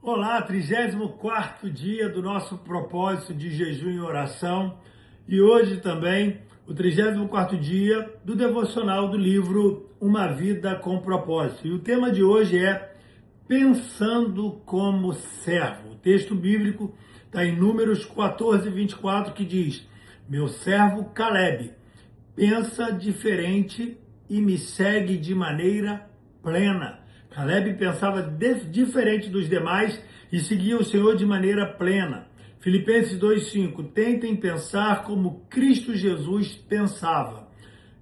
Olá, 34º dia do nosso propósito de jejum e oração e hoje também o 34º dia do devocional do livro Uma Vida com Propósito. E o tema de hoje é Pensando como Servo. O texto bíblico está em Números 14, 24, que diz: Meu servo Caleb pensa diferente e me segue de maneira plena. Caleb pensava diferente dos demais e seguia o Senhor de maneira plena. Filipenses 2,5, tentem pensar como Cristo Jesus pensava.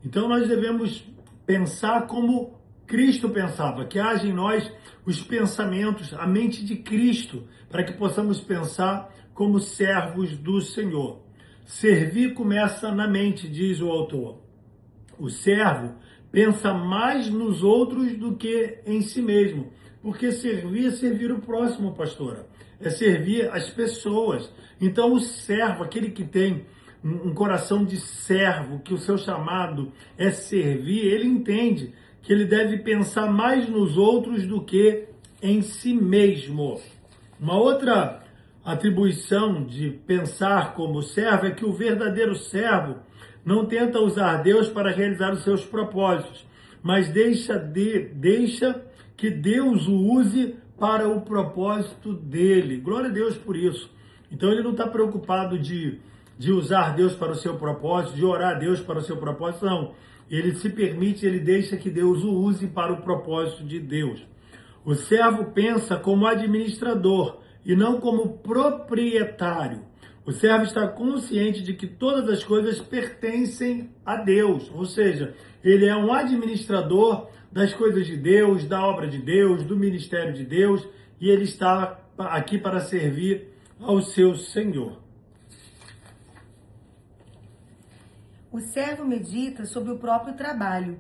Então nós devemos pensar como Cristo pensava, que haja em nós os pensamentos, a mente de Cristo, para que possamos pensar como servos do Senhor. Servir começa na mente, diz o autor. O servo pensa mais nos outros do que em si mesmo, porque servir é servir o próximo, pastora, é servir as pessoas. Então o servo, aquele que tem um coração de servo, que o seu chamado é servir, ele entende que ele deve pensar mais nos outros do que em si mesmo. Uma outra atribuição de pensar como servo é que o verdadeiro servo não tenta usar Deus para realizar os seus propósitos, mas deixa que Deus o use para o propósito dele. Glória a Deus por isso. Então ele não está preocupado de usar Deus para o seu propósito, de orar a Deus para o seu propósito, não. Ele se permite, ele deixa que Deus o use para o propósito de Deus. O servo pensa como administrador e não como proprietário. O servo está consciente de que todas as coisas pertencem a Deus, ou seja, ele é um administrador das coisas de Deus, da obra de Deus, do ministério de Deus, e ele está aqui para servir ao seu Senhor. O servo medita sobre o próprio trabalho,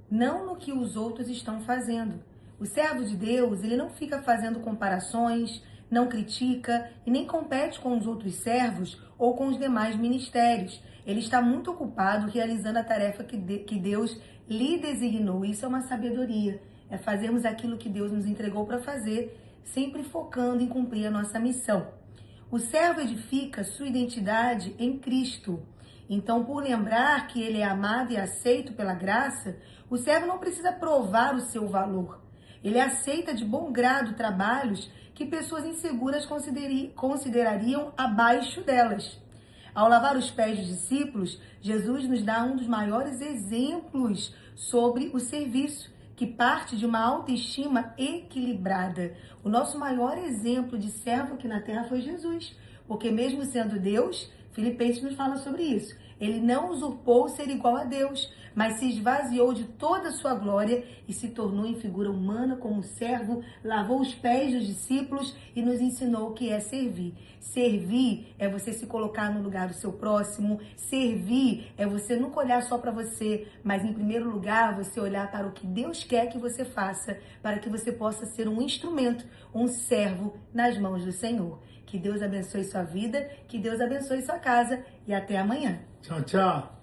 não no que os outros estão fazendo. O servo de Deus, ele não fica fazendo comparações, não critica e nem compete com os outros servos ou com os demais ministérios. Ele está muito ocupado realizando a tarefa que Deus lhe designou. Isso é uma sabedoria. É fazermos aquilo que Deus nos entregou para fazer, sempre focando em cumprir a nossa missão. O servo edifica sua identidade em Cristo. Então, por lembrar que ele é amado e aceito pela graça, o servo não precisa provar o seu valor. Ele aceita de bom grado trabalhos que pessoas inseguras considerariam abaixo delas. Ao lavar os pés dos discípulos, Jesus nos dá um dos maiores exemplos sobre o serviço, que parte de uma autoestima equilibrada. O nosso maior exemplo de servo aqui na terra foi Jesus, porque mesmo sendo Deus, Filipenses nos fala sobre isso. Ele não usurpou ser igual a Deus, mas se esvaziou de toda a sua glória e se tornou em figura humana como servo, lavou os pés dos discípulos e nos ensinou o que é servir. Servir é você se colocar no lugar do seu próximo. Servir é você nunca olhar só para você, mas em primeiro lugar você olhar para o que Deus quer que você faça, para que você possa ser um instrumento, um servo nas mãos do Senhor. Que Deus abençoe sua vida, que Deus abençoe sua casa e até amanhã. Tchau, tchau.